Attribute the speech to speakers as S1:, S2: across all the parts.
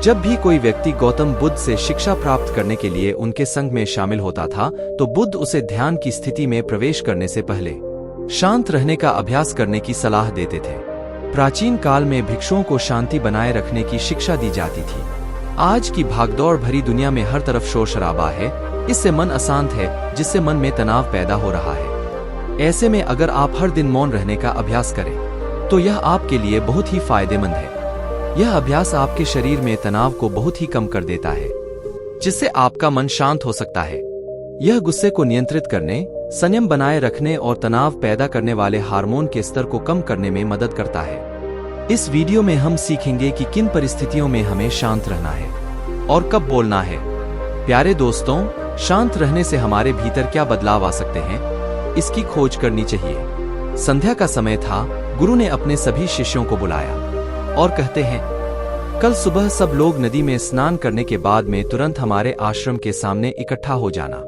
S1: जब भी कोई व्यक्ति गौतम बुद्ध से शिक्षा प्राप्त करने के लिए उनके संग में शामिल होता था तो बुद्ध उसे ध्यान की स्थिति में प्रवेश करने से पहले शांत रहने का अभ्यास करने की सलाह देते थे। प्राचीन काल में भिक्षुओं को शांति बनाए रखने की शिक्षा दी जाती थी। आज की भागदौड़ भरी दुनिया में हर तरफ शोर शराबा है, इससे मन अशांत है, जिससे मन में तनाव पैदा हो रहा है। ऐसे में अगर आप हर दिन मौन रहने का अभ्यास करें तो यह आपके लिए बहुत ही फायदेमंद है। यह अभ्यास आपके शरीर में तनाव को बहुत ही कम कर देता है, जिससे आपका मन शांत हो सकता है। यह गुस्से को नियंत्रित करने, संयम बनाए रखने और तनाव पैदा करने वाले हार्मोन के स्तर को कम करने में मदद करता है। इस वीडियो में हम सीखेंगे कि किन परिस्थितियों में हमें शांत रहना है और कब बोलना है। प्यारे दोस्तों, शांत रहने से हमारे भीतर क्या बदलाव आ सकते हैं, इसकी खोज करनी चाहिए। संध्या का समय था। गुरु ने अपने सभी शिष्यों को बुलाया और कहते हैं, कल सुबह सब लोग नदी में स्नान करने के बाद में तुरंत हमारे आश्रम के सामने इकट्ठा हो जाना।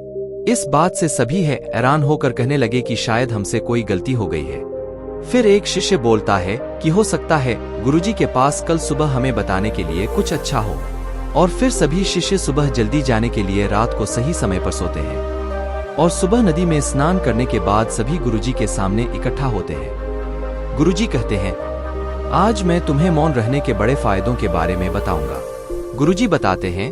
S1: इस बात से सभी हैरान होकर कहने लगे कि शायद हमसे कोई गलती हो गई है। फिर एक शिष्य बोलता है कि हो सकता है गुरुजी के पास कल सुबह हमें बताने के लिए कुछ अच्छा हो। और फिर सभी शिष्य सुबह जल्दी जाने के लिए रात को सही समय पर सोते हैं और सुबह नदी में स्नान करने के बाद सभी गुरुजी के सामने इकट्ठा होते हैं। गुरुजी कहते हैं, आज मैं तुम्हें मौन रहने के बड़े फायदों के बारे में बताऊंगा। गुरुजी बताते हैं,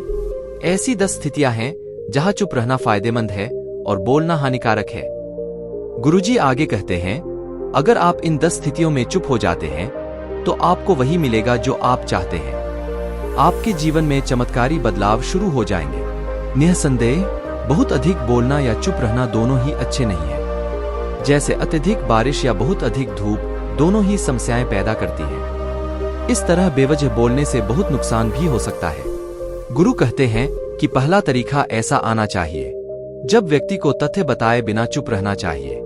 S1: ऐसी 10 स्थितियां हैं जहां चुप रहना फायदेमंद है और बोलना हानिकारक है। गुरुजी आगे कहते हैं, अगर आप इन 10 स्थितियों में चुप हो जाते हैं तो आपको वही मिलेगा जो आप चाहते हैं। आपके जीवन में चमत्कारी बदलाव शुरू हो जाएंगे। निःसंदेह बहुत अधिक बोलना या चुप रहना दोनों ही अच्छे नहीं है। जैसे अत्यधिक बारिश या बहुत अधिक धूप दोनों ही समस्याएं पैदा करती हैं। इस तरह बेवजह बोलने से बहुत नुकसान भी हो सकता है। गुरु कहते हैं कि पहला तरीका ऐसा आना चाहिए जब व्यक्ति को तथ्य बताए बिना चुप रहना चाहिए।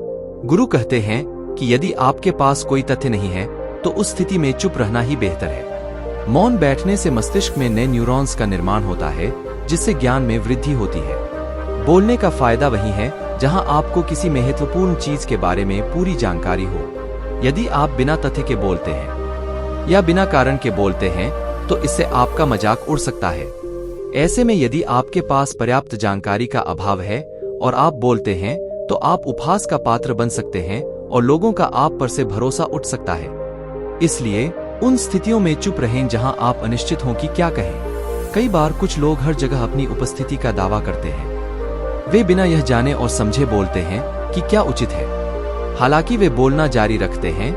S1: गुरु कहते हैं कि यदि आपके पास कोई तथ्य नहीं है तो उस स्थिति में चुप रहना ही बेहतर है। मौन बैठने से मस्तिष्क में नए न्यूरॉन्स का निर्माण होता है, जिससे ज्ञान में वृद्धि होती है। बोलने का फायदा वही है जहां आपको किसी महत्वपूर्ण चीज के बारे में पूरी जानकारी हो। यदि आप बिना तथ्य के बोलते हैं या बिना कारण के बोलते हैं तो इससे आपका मजाक उड़ सकता है। ऐसे में यदि आपके पास पर्याप्त जानकारी का अभाव है और आप बोलते हैं तो आप उपहास का पात्र बन सकते हैं और लोगों का आप पर से भरोसा उठ सकता है। इसलिए उन स्थितियों में चुप रहें जहां आप अनिश्चित हों कि क्या कहें। कई बार कुछ लोग हर जगह अपनी उपस्थिति का दावा करते हैं। वे बिना यह जाने और समझे बोलते हैं कि क्या उचित है। हालांकि वे बोलना जारी रखते हैं।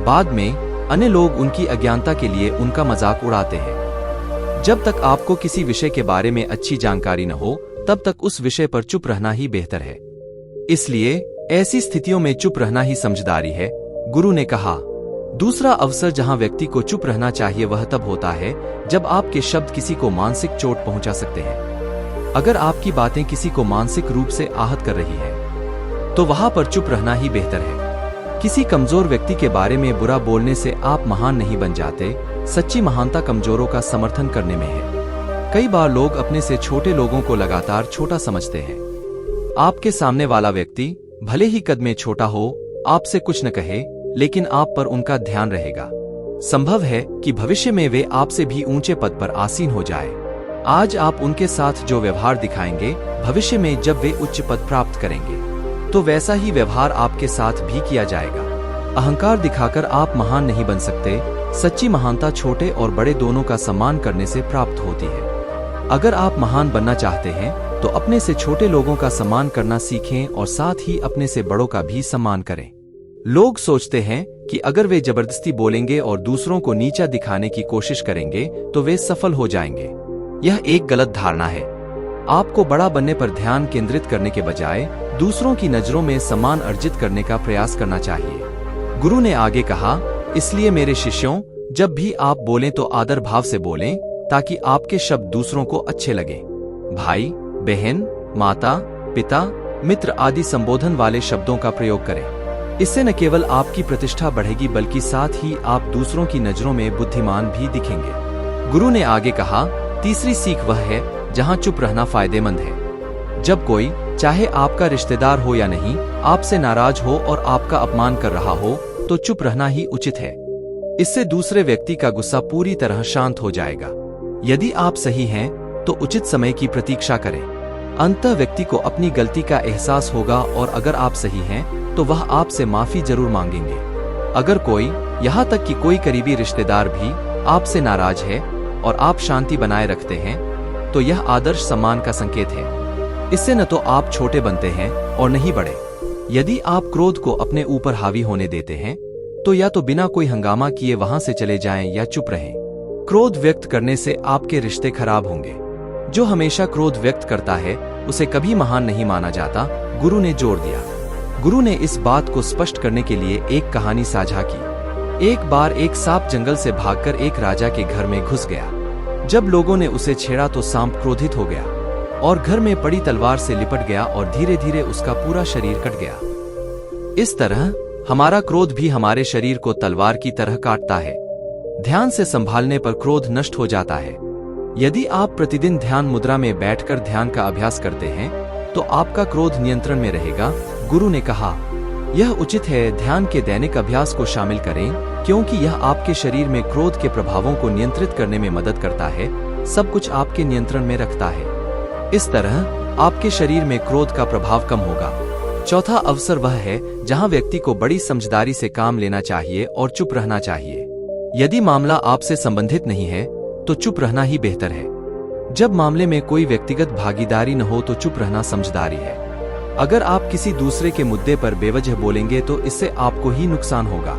S1: बाद में अन्य लोग उनकी अज्ञानता के लिए उनका मजाक उड़ाते हैं। जब तक आपको किसी विषय के बारे में अच्छी जानकारी न हो तब तक उस विषय पर चुप रहना ही बेहतर है। इसलिए ऐसी स्थितियों में चुप रहना ही समझदारी है, गुरु ने कहा। दूसरा अवसर जहां व्यक्ति को चुप रहना चाहिए वह तब होता है जब आपके शब्द किसी को मानसिक चोट पहुंचा सकते हैं। अगर आपकी बातें किसी को मानसिक रूप से आहत कर रही है तो वहां पर चुप रहना ही बेहतर है। किसी कमजोर व्यक्ति के बारे में बुरा बोलने से आप महान नहीं बन जाते। सच्ची महानता कमजोरों का समर्थन करने में है। कई बार लोग अपने से छोटे लोगों को लगातार छोटा समझते हैं। आपके सामने वाला व्यक्ति भले ही कद में छोटा हो, आपसे कुछ न कहे, लेकिन आप पर उनका ध्यान रहेगा। संभव है कि भविष्य में वे आपसे भी ऊंचे पद पर आसीन हो जाए। आज आप उनके साथ जो व्यवहार दिखाएंगे, भविष्य में जब वे उच्च पद प्राप्त करेंगे तो वैसा ही व्यवहार आपके साथ भी किया जाएगा। अहंकार दिखाकर आप महान नहीं बन सकते। सच्ची महानता छोटे और बड़े दोनों का सम्मान करने से प्राप्त होती है। अगर आप महान बनना चाहते हैं तो अपने से छोटे लोगों का सम्मान करना सीखें और साथ ही अपने से बड़ों का भी सम्मान करें। लोग सोचते हैं कि अगर वे जबरदस्ती बोलेंगे और दूसरों को नीचा दिखाने की कोशिश करेंगे तो वे सफल हो जाएंगे। यह एक गलत धारणा है। आपको बड़ा बनने पर ध्यान केंद्रित करने के बजाय दूसरों की नजरों में सम्मान अर्जित करने का प्रयास करना चाहिए। गुरु ने आगे कहा, इसलिए मेरे शिष्यों, जब भी आप बोलें तो आदर भाव से बोलें ताकि आपके शब्द दूसरों को अच्छे लगें। भाई, बहन, माता, पिता, मित्र आदि संबोधन वाले शब्दों का प्रयोग करें। इससे न केवल आपकी प्रतिष्ठा बढ़ेगी बल्कि साथ ही आप दूसरों की नजरों में बुद्धिमान भी दिखेंगे। गुरु ने आगे कहा, तीसरी सीख वह है जहां चुप रहना फायदेमंद है। जब कोई, चाहे आपका रिश्तेदार हो या नहीं, आपसे नाराज हो और आपका अपमान कर रहा हो तो चुप रहना ही उचित है। इससे दूसरे व्यक्ति का गुस्सा पूरी तरह शांत हो जाएगा। यदि आप सही हैं तो उचित समय की प्रतीक्षा करें। अंततः व्यक्ति को अपनी गलती का एहसास होगा और अगर आप सही हैं तो वह आपसे माफी जरूर मांगेंगे। अगर कोई, यहाँ तक कि कोई करीबी रिश्तेदार भी आपसे नाराज है और आप शांति बनाए रखते हैं तो यह आदर्श सम्मान का संकेत है। इससे न तो आप छोटे बनते हैं और नहीं बड़े। यदि आप क्रोध को अपने ऊपर हावी होने देते हैं तो या तो बिना कोई हंगामा किए वहां से चले जाएं या चुप रहें। क्रोध व्यक्त करने से आपके रिश्ते खराब होंगे। जो हमेशा क्रोध व्यक्त करता है उसे कभी महान नहीं माना जाता, गुरु ने जोर दिया। गुरु ने इस बात को स्पष्ट करने के लिए एक कहानी साझा की। एक बार एक सांप जंगल से भागकर एक राजा के घर में घुस गया। जब लोगों ने उसे छेड़ा तो सांप क्रोधित हो गया और घर में पड़ी तलवार से लिपट गया और धीरे धीरे उसका पूरा शरीर कट गया। इस तरह हमारा क्रोध भी हमारे शरीर को तलवार की तरह काटता है। ध्यान से संभालने पर क्रोध नष्ट हो जाता है। यदि आप प्रतिदिन ध्यान मुद्रा में बैठकर ध्यान का अभ्यास करते हैं तो आपका क्रोध नियंत्रण में रहेगा। गुरु ने कहा, यह उचित है ध्यान के दैनिक अभ्यास को शामिल करें क्योंकि यह आपके शरीर में क्रोध के प्रभावों को नियंत्रित करने में मदद करता है, सब कुछ आपके नियंत्रण में रखता है। इस तरह आपके शरीर में क्रोध का प्रभाव कम होगा। चौथा अवसर वह है जहां व्यक्ति को बड़ी समझदारी से काम लेना चाहिए और चुप रहना चाहिए। यदि मामला आपसे संबंधित नहीं है तो चुप रहना ही बेहतर है। जब मामले में कोई व्यक्तिगत भागीदारी न हो तो चुप रहना समझदारी है। अगर आप किसी दूसरे के मुद्दे पर बेवजह बोलेंगे तो इससे आपको ही नुकसान होगा।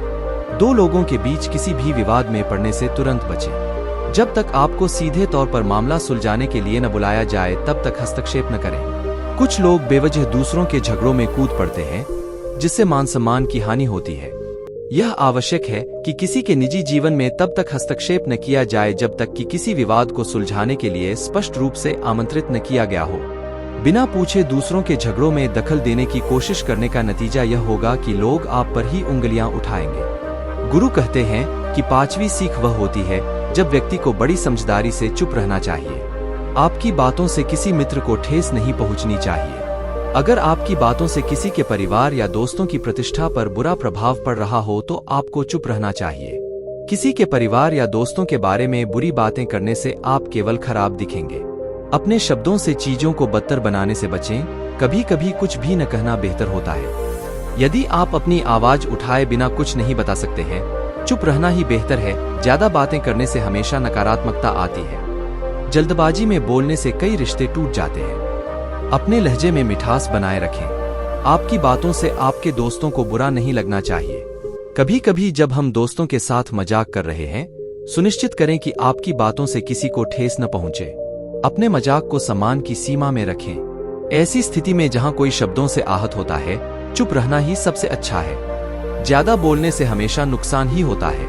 S1: दो लोगों के बीच किसी भी विवाद में पड़ने से तुरंत बचें। जब तक आपको सीधे तौर पर मामला सुलझाने के लिए न बुलाया जाए तब तक हस्तक्षेप न करें। कुछ लोग बेवजह दूसरों के झगड़ों में कूद पड़ते हैं जिससे मान सम्मान की हानि होती है। यह आवश्यक है कि किसी के निजी जीवन में तब तक हस्तक्षेप न किया जाए जब तक कि किसी विवाद को सुलझाने के लिए स्पष्ट रूप से आमंत्रित न किया गया हो। बिना पूछे दूसरों के झगड़ों में दखल देने की कोशिश करने का नतीजा यह होगा कि लोग आप पर ही उंगलियां उठाएंगे। गुरु कहते हैं कि पांचवी सीख वह होती है जब व्यक्ति को बड़ी समझदारी से चुप रहना चाहिए। आपकी बातों से किसी मित्र को ठेस नहीं पहुंचनी चाहिए। अगर आपकी बातों से किसी के परिवार या दोस्तों की प्रतिष्ठा पर बुरा प्रभाव पड़ रहा हो तो आपको चुप रहना चाहिए। किसी के परिवार या दोस्तों के बारे में बुरी बातें करने से आप केवल खराब दिखेंगे। अपने शब्दों से चीजों को बदतर बनाने से बचें। कभी कभी कुछ भी न कहना बेहतर होता है। यदि आप अपनी आवाज उठाए बिना कुछ नहीं बता सकते हैं, चुप रहना ही बेहतर है। ज्यादा बातें करने से हमेशा नकारात्मकता आती है। जल्दबाजी में बोलने से कई रिश्ते टूट जाते हैं। अपने लहजे में मिठास बनाए रखें। आपकी बातों से आपके दोस्तों को बुरा नहीं लगना चाहिए। कभी कभी जब हम दोस्तों के साथ मजाक कर रहे हैं, सुनिश्चित करें कि आपकी बातों से किसी को ठेस न पहुंचे। अपने मजाक को सम्मान की सीमा में रखें। ऐसी स्थिति में जहां कोई शब्दों से आहत होता है, चुप रहना ही सबसे अच्छा है। ज्यादा बोलने से हमेशा नुकसान ही होता है।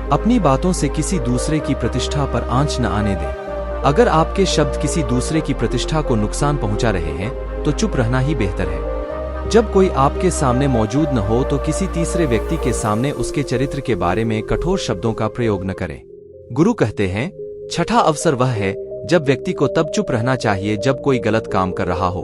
S1: अपनी बातों से किसी दूसरे की प्रतिष्ठा पर आंच न आने दें। अगर आपके शब्द किसी दूसरे की प्रतिष्ठा को नुकसान पहुंचा रहे हैं तो चुप रहना ही बेहतर है। जब कोई आपके सामने मौजूद न हो तो किसी तीसरे व्यक्ति के सामने उसके चरित्र के बारे में कठोर शब्दों का प्रयोग न करें। गुरु कहते हैं, छठा अवसर वह है जब व्यक्ति को तब चुप रहना चाहिए जब कोई गलत काम कर रहा हो।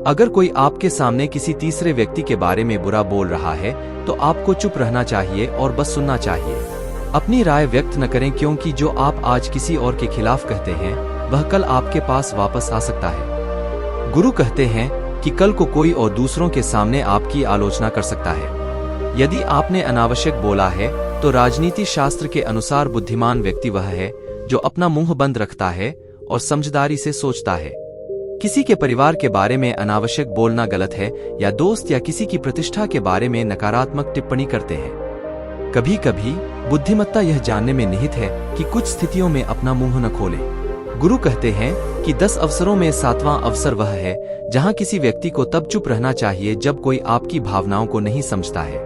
S1: अगर कोई आपके सामने किसी तीसरे व्यक्ति के बारे में बुरा बोल रहा है तो आपको चुप रहना चाहिए और बस सुनना चाहिए। अपनी राय व्यक्त न करें क्योंकि जो आप आज किसी और के खिलाफ कहते हैं वह कल आपके पास वापस आ सकता है। गुरु कहते हैं कि कल को कोई और दूसरों के सामने आपकी आलोचना कर सकता है। यदि आपने अनावश्यक बोला है तो राजनीति शास्त्र के अनुसार बुद्धिमान व्यक्ति वह है जो अपना मुंह बंद रखता है और समझदारी से सोचता है। किसी के परिवार के बारे में अनावश्यक बोलना गलत है या दोस्त या किसी की प्रतिष्ठा के बारे में नकारात्मक टिप्पणी करते हैं। कभी कभी बुद्धिमत्ता यह जानने में निहित है कि कुछ स्थितियों में अपना मुंह न खोलें। गुरु कहते हैं कि 10 अवसरों में 7वां अवसर वह है जहां किसी व्यक्ति को तब चुप रहना चाहिए जब कोई आपकी भावनाओं को नहीं समझता है।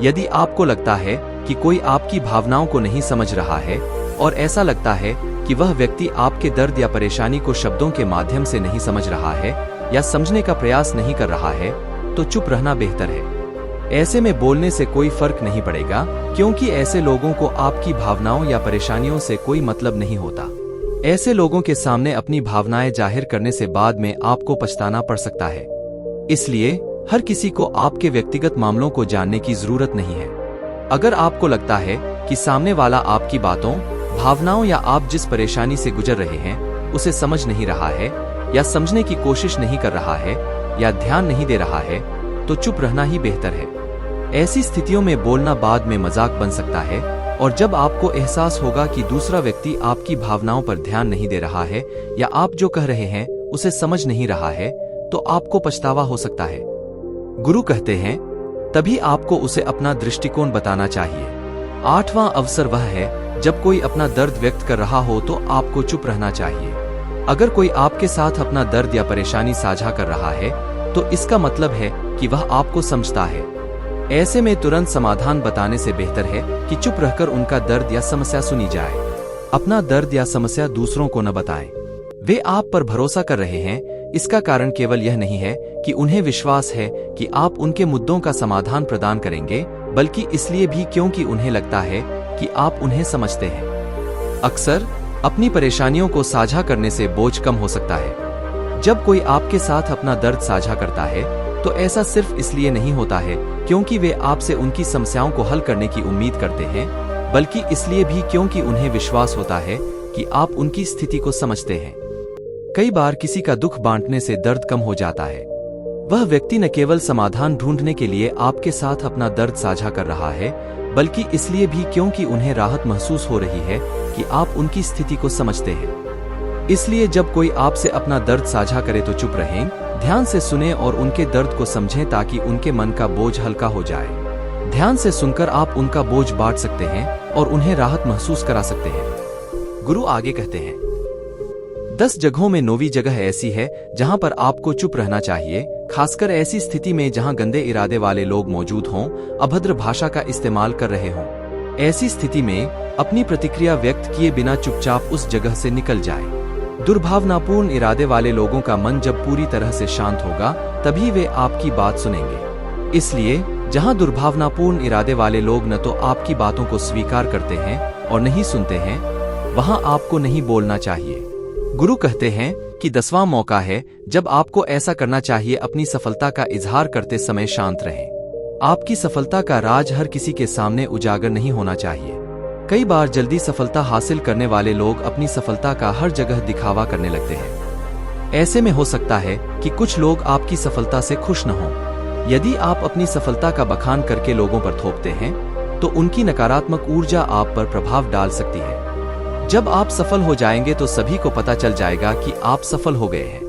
S1: यदि आपको लगता है कि कोई आपकी भावनाओं को नहीं समझ रहा है और ऐसा लगता है कि वह व्यक्ति आपके दर्द या परेशानी को शब्दों के माध्यम से नहीं समझ रहा है या समझने का प्रयास नहीं कर रहा है, तो चुप रहना बेहतर है। ऐसे में बोलने से कोई फर्क नहीं पड़ेगा क्योंकि ऐसे लोगों को आपकी भावनाओं या परेशानियों से कोई मतलब नहीं होता। ऐसे लोगों के सामने अपनी भावनाएं जाहिर करने से बाद में आपको पछताना पड़ सकता है। इसलिए हर किसी को आपके व्यक्तिगत मामलों को जानने की जरूरत नहीं है। अगर आपको लगता है कि सामने वाला आपकी बातों, भावनाओं या आप जिस परेशानी से गुजर रहे हैं उसे समझ नहीं रहा है, या समझने की कोशिश नहीं कर रहा है, या ध्यान नहीं दे रहा है, तो चुप रहना ही बेहतर है। ऐसी स्थितियों में बोलना बाद में मजाक बन सकता है, और जब आपको एहसास होगा कि दूसरा व्यक्ति आपकी भावनाओं पर ध्यान नहीं दे रहा है या आप जो कह रहे हैं उसे समझ नहीं रहा है, तो आपको पछतावा हो सकता है। गुरु कहते हैं, तभी आपको उसे अपना दृष्टिकोण बताना चाहिए। 8वां अवसर वह है जब कोई अपना दर्द व्यक्त कर रहा हो तो आपको चुप रहना चाहिए। अगर कोई आपके साथ अपना दर्द या परेशानी साझा कर रहा है तो इसका मतलब है कि वह आपको समझता है। ऐसे में तुरंत समाधान बताने से बेहतर है कि चुप रहकर उनका दर्द या समस्या सुनी जाए। अपना दर्द या समस्या दूसरों को न बताएं। वे आप पर भरोसा कर रहे हैं, इसका कारण केवल यह नहीं है कि उन्हें विश्वास है कि आप उनके मुद्दों का समाधान प्रदान करेंगे, बल्कि इसलिए भी क्योंकि उन्हें लगता है कि आप उन्हें समझते हैं। अक्सर अपनी परेशानियों को साझा करने से बोझ कम हो सकता है। जब कोई आपके साथ अपना दर्द साझा करता है तो ऐसा सिर्फ इसलिए नहीं होता है क्योंकि वे आपसे उनकी समस्याओं को हल करने की उम्मीद करते हैं, बल्कि इसलिए भी क्योंकि उन्हें विश्वास होता है कि आप उनकी स्थिति को समझते हैं। कई बार किसी का दुख बांटने से दर्द कम हो जाता है। वह व्यक्ति न केवल समाधान ढूंढने के लिए आपके साथ अपना दर्द साझा कर रहा है, बल्कि इसलिए भी क्योंकि उन्हें राहत महसूस हो रही है कि आप उनकी स्थिति को समझते हैं। इसलिए जब कोई आपसे अपना दर्द साझा करे तो चुप रहें, ध्यान से सुनें और उनके दर्द को समझें ताकि उनके मन का बोझ हल्का हो जाए। ध्यान से सुनकर आप उनका बोझ बांट सकते हैं और उन्हें राहत महसूस करा सकते हैं। गुरु आगे कहते हैं, 10 जगहों में 9वीं जगह ऐसी है जहां पर आपको चुप रहना चाहिए, खासकर ऐसी स्थिति में जहां गंदे इरादे वाले लोग मौजूद हों, अभद्र भाषा का इस्तेमाल कर रहे हों। ऐसी स्थिति में अपनी प्रतिक्रिया व्यक्त किए बिना चुपचाप उस जगह से निकल जाए। दुर्भावनापूर्ण इरादे वाले लोगों का मन जब पूरी तरह से शांत होगा तभी वे आपकी बात सुनेंगे। इसलिए जहां दुर्भावनापूर्ण इरादे वाले लोग न तो आपकी बातों को स्वीकार करते हैं और नहीं सुनते हैं, वहां आपको नहीं बोलना चाहिए। गुरु कहते हैं कि 10वां मौका है जब आपको ऐसा करना चाहिए। अपनी सफलता का इजहार करते समय शांत रहें। आपकी सफलता का राज हर किसी के सामने उजागर नहीं होना चाहिए। कई बार जल्दी सफलता हासिल करने वाले लोग अपनी सफलता का हर जगह दिखावा करने लगते हैं। ऐसे में हो सकता है कि कुछ लोग आपकी सफलता से खुश न हों। यदि आप अपनी सफलता का बखान करके लोगों पर थोपते हैं तो उनकी नकारात्मक ऊर्जा आप पर प्रभाव डाल सकती है। जब आप सफल हो जाएंगे तो सभी को पता चल जाएगा कि आप सफल हो गए हैं।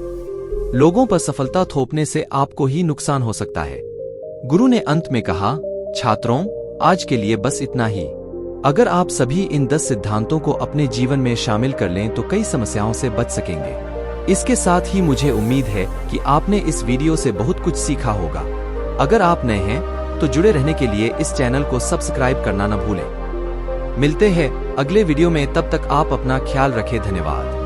S1: लोगों पर सफलता थोपने से आपको ही नुकसान हो सकता है। गुरु ने अंत में कहा, छात्रों, आज के लिए बस इतना ही। अगर आप सभी इन 10 सिद्धांतों को अपने जीवन में शामिल कर लें तो कई समस्याओं से बच सकेंगे। इसके साथ ही मुझे उम्मीद है कि आपने इस वीडियो से बहुत कुछ सीखा होगा। अगर आप नए हैं तो जुड़े रहने के लिए इस चैनल को सब्सक्राइब करना न भूलें। मिलते हैं अगले वीडियो में, तब तक आप अपना ख्याल रखें। धन्यवाद।